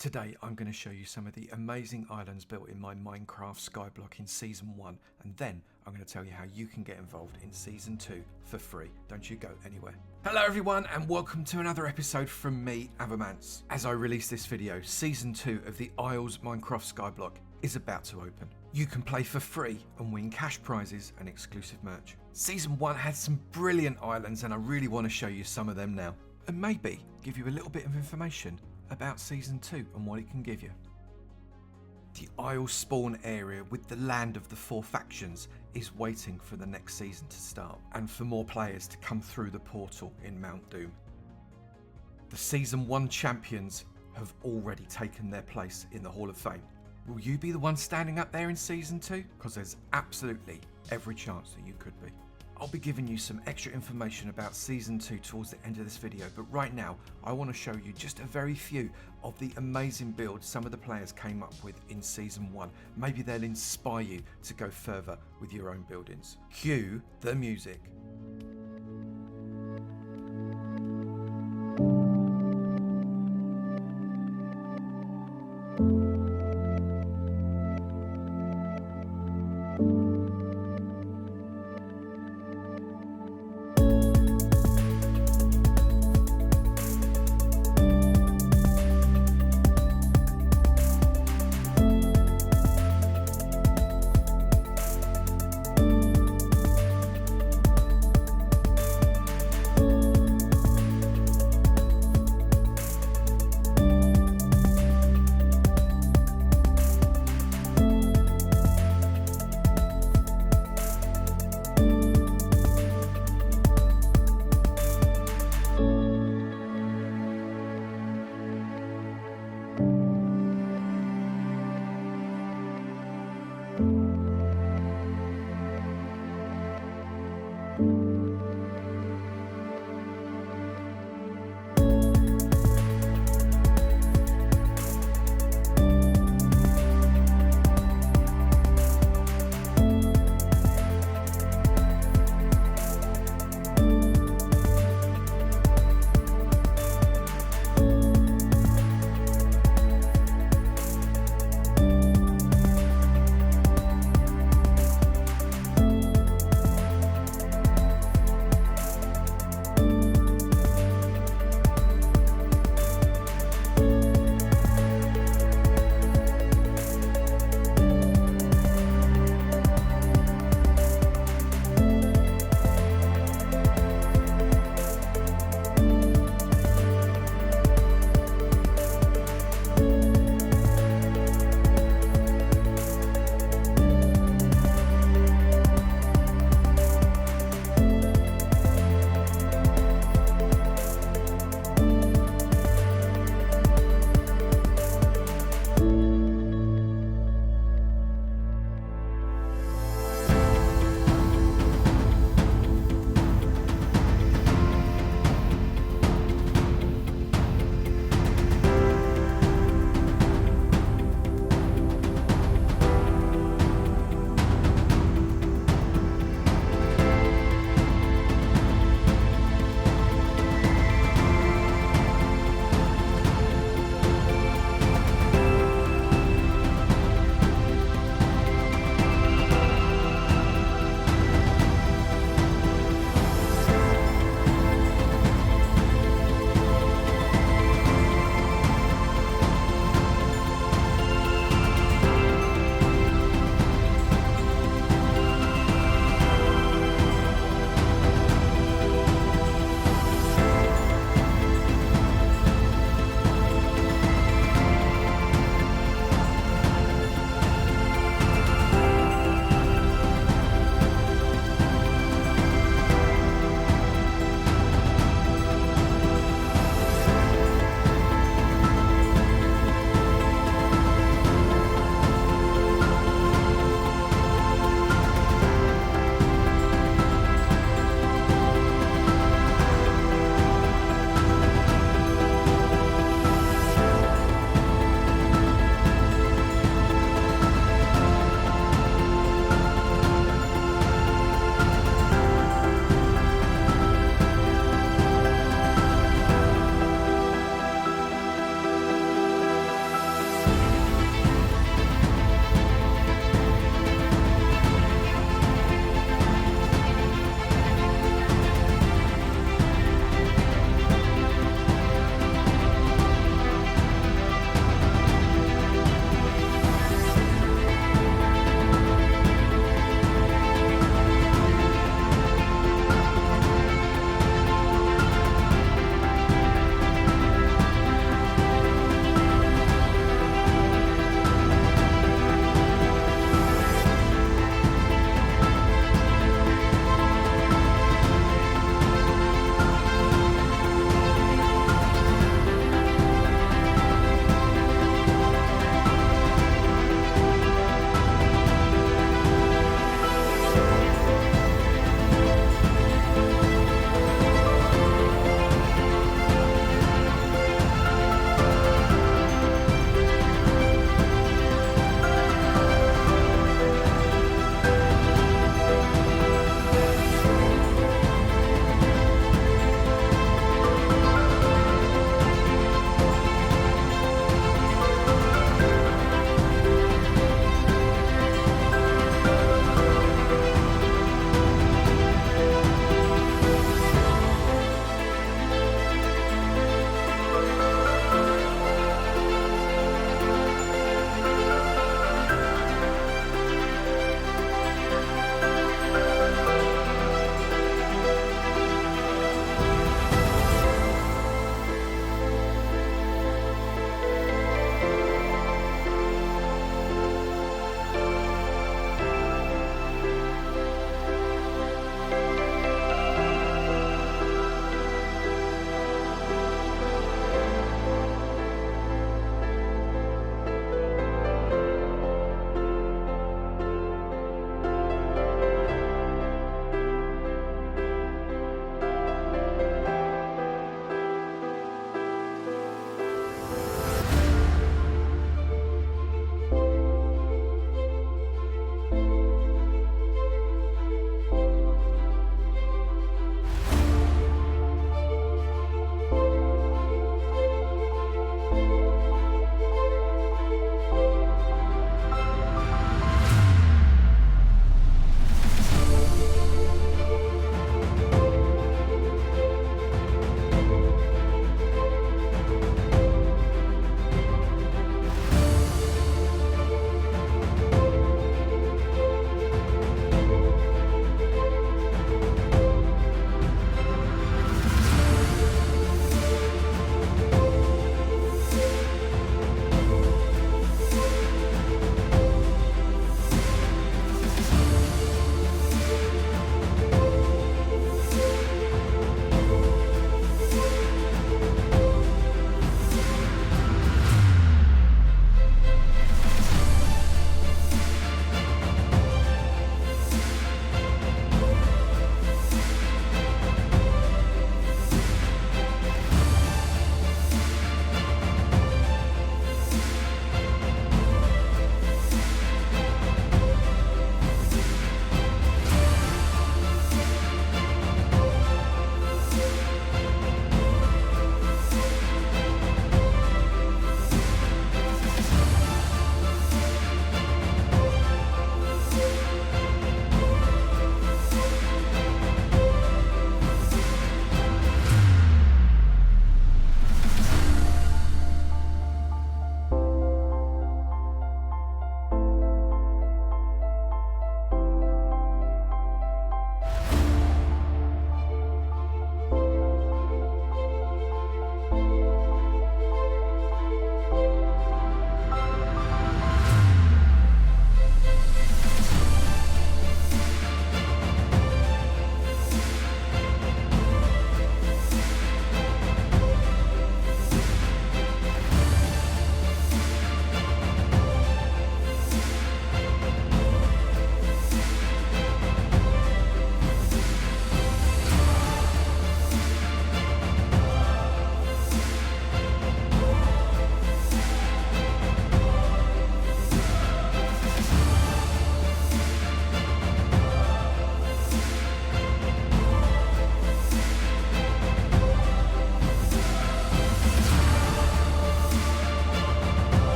Today I'm going to show you some of the amazing islands built in my Minecraft Skyblock in Season 1, and then I'm going to tell you how you can get involved in Season 2 for free. Don't you go anywhere. Hello everyone and welcome to another episode from me, Avomance. As I release this video, Season 2 of the Isles Minecraft Skyblock is about to open. You can play for free and win cash prizes and exclusive merch. Season 1 had some brilliant islands and I really want to show you some of them now, and maybe give you a little bit of information about Season 2 and what it can give you. The Isle spawn area with the land of the 4 factions is waiting for the next season to start and for more players to come through the portal in Mount Doom. The Season 1 champions have already taken their place in the Hall of Fame. Will you be the one standing up there in Season 2? Because there's absolutely every chance that you could be. I'll be giving you some extra information about Season 2 towards the end of this video, but right now I want to show you just a very few of the amazing builds some of the players came up with in Season 1. Maybe they'll inspire you to go further with your own buildings. Cue the music.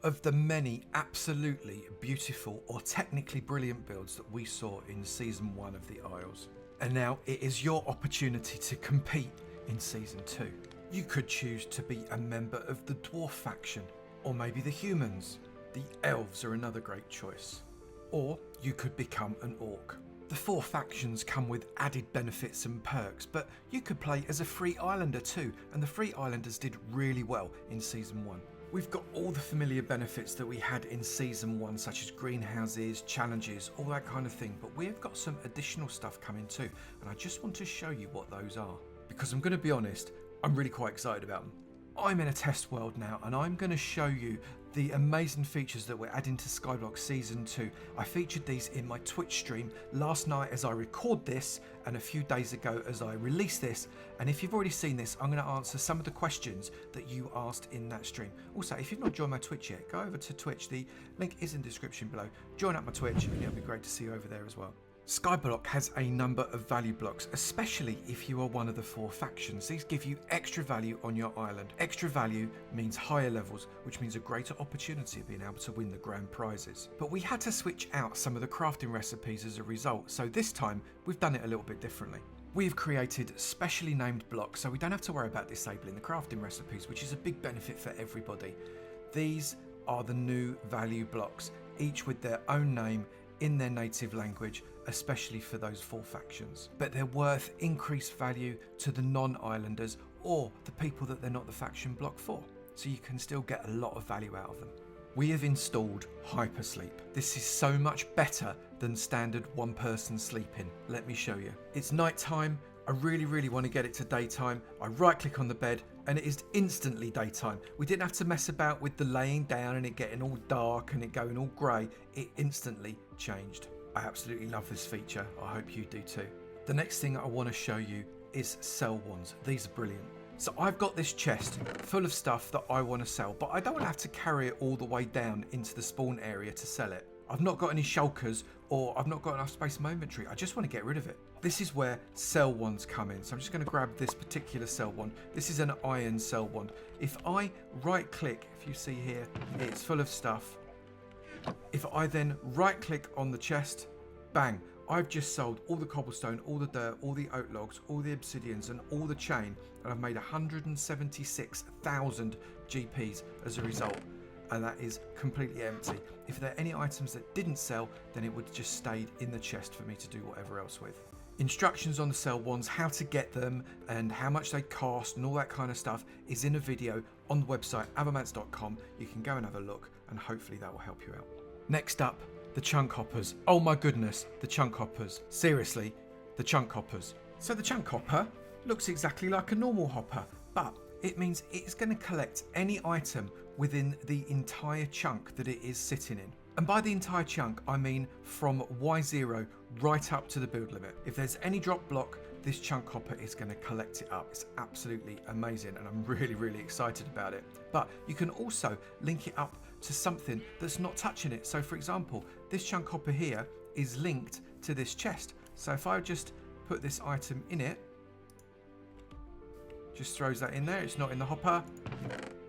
of the many absolutely beautiful or technically brilliant builds that we saw in Season 1 of the Isles. And now it is your opportunity to compete in Season 2. You could choose to be a member of the Dwarf faction, or maybe the Humans. The Elves are another great choice. Or you could become an Orc. The 4 factions come with added benefits and perks, but you could play as a free islander too, and the free islanders did really well in Season 1. We've got all the familiar benefits that we had in Season 1, such as greenhouses, challenges, all that kind of thing, but we've got some additional stuff coming too, and I just want to show you what those are. Because I'm going to be honest, I'm really quite excited about them. I'm in a test world now, and I'm going to show you the amazing features that we're adding to Skyblock Season 2. I featured these in my Twitch stream last night as I record this, and a few days ago as I release this. And if you've already seen this, I'm going to answer some of the questions that you asked in that stream. Also, if you've not joined my Twitch yet, go over to Twitch. The link is in the description below. Join up my Twitch, and it'll be great to see you over there as well. Skyblock has a number of value blocks, especially if you are one of the 4 factions. These give you extra value on your island. Extra value means higher levels, which means a greater opportunity of being able to win the grand prizes. But we had to switch out some of the crafting recipes as a result, so this time we've done it a little bit differently. We've created specially named blocks, so we don't have to worry about disabling the crafting recipes, which is a big benefit for everybody. These are the new value blocks, each with their own name in their native language, especially for those 4 factions. But they're worth increased value to the non-islanders or the people that they're not the faction block for, so you can still get a lot of value out of them. We have installed hypersleep. This is so much better than standard 1-person sleeping. Let me show you. It's nighttime. I really want to get it to daytime. I right click on the bed and it is instantly daytime. We didn't have to mess about with the laying down and it getting all dark and it going all grey. It instantly changed. I absolutely love this feature. I hope you do too. The next thing I want to show you is sell wands. These are brilliant. So I've got this chest full of stuff that I want to sell, but I don't want to have to carry it all the way down into the spawn area to sell it. I've not got any shulkers or I've not got enough space in my inventory. I just want to get rid of it. This is where sell wands come in. So I'm just going to grab this particular sell wand. This is an iron sell wand. If I right click, if you see here, it's full of stuff. If I then right click on the chest, bang, I've just sold all the cobblestone, all the dirt, all the oak logs, all the obsidians and all the chain, and I've made 176,000 GPs as a result, and that is completely empty. If there are any items that didn't sell, then it would just stayed in the chest for me to do whatever else with. Instructions on the sell wands, how to get them and how much they cost and all that kind of stuff is in a video on the website avomance.com. You can go and have a look and hopefully that will help you out. Next up, the chunk hoppers. Oh my goodness, the chunk hoppers. Seriously, the chunk hoppers. So the chunk hopper looks exactly like a normal hopper, but it means it's going to collect any item within the entire chunk that it is sitting in. And by the entire chunk, I mean from Y0 right up to the build limit. If there's any drop block, this chunk hopper is going to collect it up. It's absolutely amazing and I'm really excited about it. But you can also link it up to something that's not touching it. So for example, this chunk hopper here is linked to this chest. So if I just put this item in it, just throws that in there, it's not in the hopper,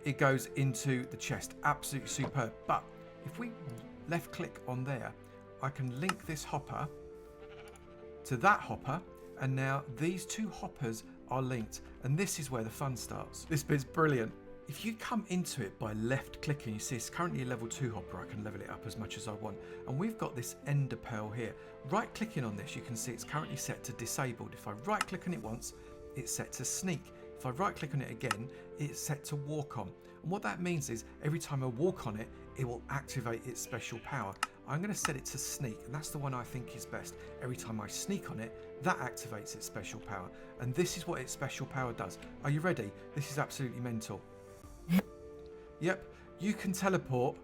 it goes into the chest. Absolutely superb. But if we left click on there, I can link this hopper to that hopper, and now these 2 hoppers are linked, and this is where the fun starts. This bit's brilliant. If you come into it by left clicking, you see it's currently a level 2 hopper. I can level it up as much as I want, and we've got this ender pearl here. Right clicking on this, you can see it's currently set to disabled. If I right click on it once, it's set to sneak. If I right click on it again, it's set to walk on. And what that means is every time I walk on it, it will activate its special power. I'm going to set it to sneak, and that's the one I think is best. Every time I sneak on it, that activates its special power. And this is what its special power does. Are you ready? This is absolutely mental. Yep, you can teleport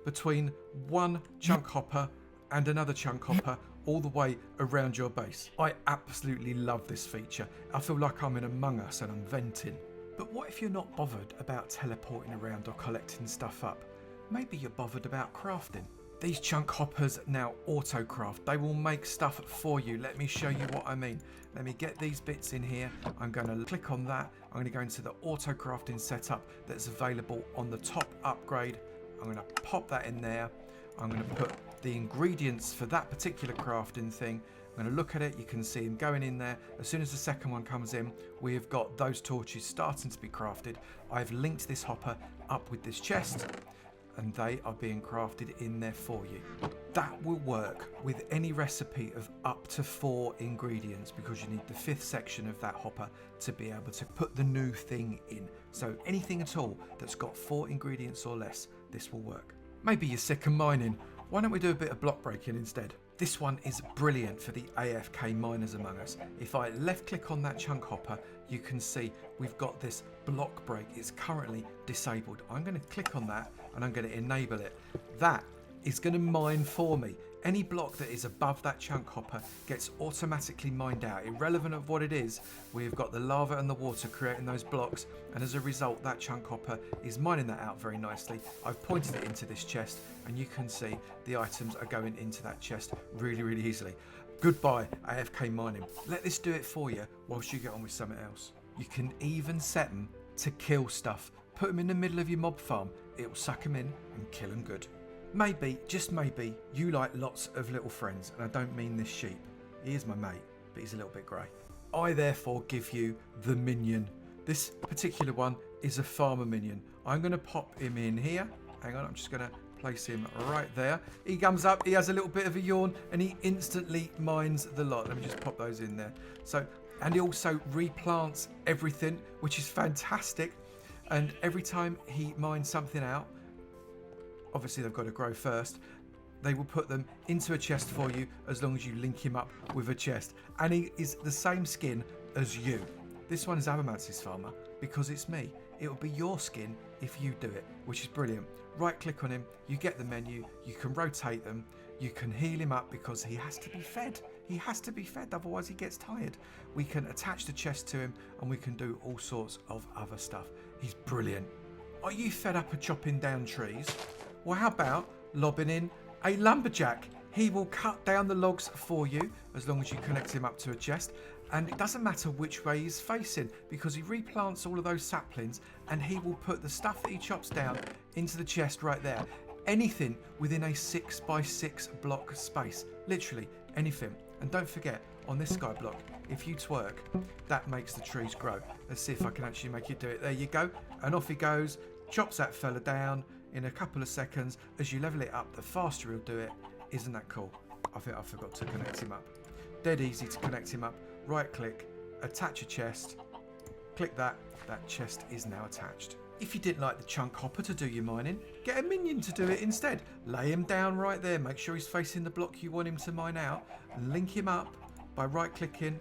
between one chunk hopper and another chunk hopper all the way around your base. I absolutely love this feature. I feel like I'm in Among Us and I'm venting. But what if you're not bothered about teleporting around or collecting stuff up? Maybe you're bothered about crafting. These chunk hoppers now auto-craft. They will make stuff for you. Let me show you what I mean. Let me get these bits in here. I'm going to click on that. I'm going to go into the auto-crafting setup that's available on the top upgrade I'm going to pop that in there. I'm going to put the ingredients for that particular crafting thing. I'm going to look at it. You can see them going in there. As soon as the second one comes in, we've got those torches starting to be crafted. I've linked this hopper up with this chest, and they are being crafted in there for you. That will work with any recipe of up to 4 ingredients, because you need the 5th section of that hopper to be able to put the new thing in. So anything at all that's got 4 ingredients or less, this will work. Maybe you're sick of mining. Why don't we do a bit of block breaking instead? This one is brilliant for the AFK miners among us. If I left click on that chunk hopper, you can see we've got this block break. It's currently disabled. I'm going to click on that and I'm going to enable it. That is going to mine for me. Any block that is above that chunk hopper gets automatically mined out. Irrelevant of what it is, we've got the lava and the water creating those blocks, and as a result that chunk hopper is mining that out very nicely. I've pointed it into this chest and you can see the items are going into that chest really easily. Goodbye AFK mining. Let this do it for you whilst you get on with something else. You can even set them to kill stuff. Put them in the middle of your mob farm. It'll suck them in and kill them good. Maybe, just maybe, you like lots of little friends, and I don't mean this sheep. He is my mate, but he's a little bit grey. I therefore give you the minion. This particular one is a farmer minion. I'm going to pop him in here. Hang on, I'm just going to place him right there. He comes up, he has a little bit of a yawn, and he instantly mines the lot. Let me just pop those in there. So, and he also replants everything, which is fantastic. And every time he mines something out, obviously they've got to grow first, they will put them into a chest for you as long as you link him up with a chest. And he is the same skin as you. This one is Avomance's farmer because it's me. It will be your skin if you do it, which is brilliant. Right click on him, you get the menu, you can rotate them, you can heal him up because he has to be fed. He has to be fed, otherwise he gets tired. We can attach the chest to him and we can do all sorts of other stuff. He's brilliant. Are you fed up of chopping down trees? Well, how about lobbing in a lumberjack? He will cut down the logs for you as long as you connect him up to a chest. And it doesn't matter which way he's facing because he replants all of those saplings and he will put the stuff that he chops down into the chest right there. Anything within a 6x6 block space. Literally anything. And don't forget, on this skyblock, if you twerk, that makes the trees grow. Let's see if I can actually make it do it. There you go. And off he goes. Chops that fella down in a couple of seconds. As you level it up, the faster he'll do it. Isn't that cool? I think I forgot to connect him up. Dead easy to connect him up. Right click, attach a chest, click that chest is now attached. If you didn't like the chunk hopper to do your mining, get a minion to do it instead. Lay him down right there, make sure he's facing the block you want him to mine out, link him up by right clicking,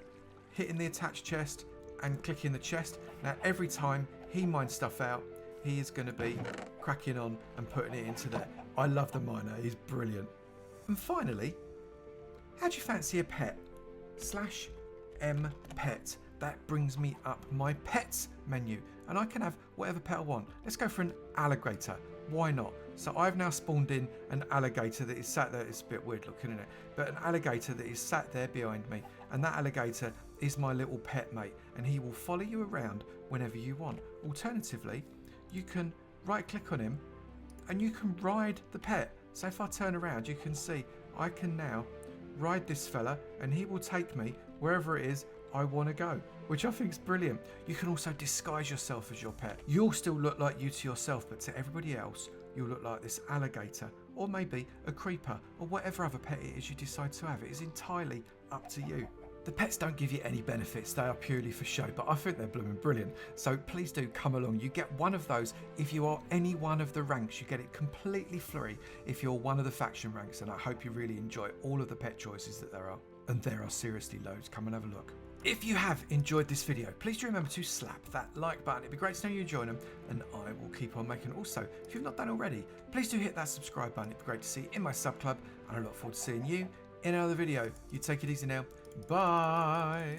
hitting the attached chest and clicking the chest. Now every time he mines stuff out, he is going to be cracking on and putting it into there. I love the miner, he's brilliant. And finally, how do you fancy a pet? /M pet. That brings me up my pets menu and I can have whatever pet I want. Let's go for an alligator. Why not? So I've now spawned in an alligator that is sat there. It's a bit weird looking, isn't it? But an alligator that is sat there behind me, and that alligator is my little pet mate and he will follow you around whenever you want. Alternatively, you can right click on him and you can ride the pet. So if I turn around, you can see I can now ride this fella and he will take me wherever it is I want to go, which I think is brilliant. You can also disguise yourself as your pet. You'll still look like you to yourself, but to everybody else you'll look like this alligator or maybe a creeper or whatever other pet it is you decide to have. It is entirely up to you. The pets don't give you any benefits, they are purely for show, but I think they're blooming brilliant. So please do come along. You get one of those if you are any one of the ranks. You get it completely free if you're one of the faction ranks, and I hope you really enjoy all of the pet choices that there are. And there are seriously loads. Come and have a look. If you have enjoyed this video, please do remember to slap that like button. It'd be great to know you enjoying them, and I will keep on making. Also, if you've not done already, please do hit that subscribe button. It'd be great to see you in my sub club, and I look forward to seeing you in another video. You take it easy now. Bye.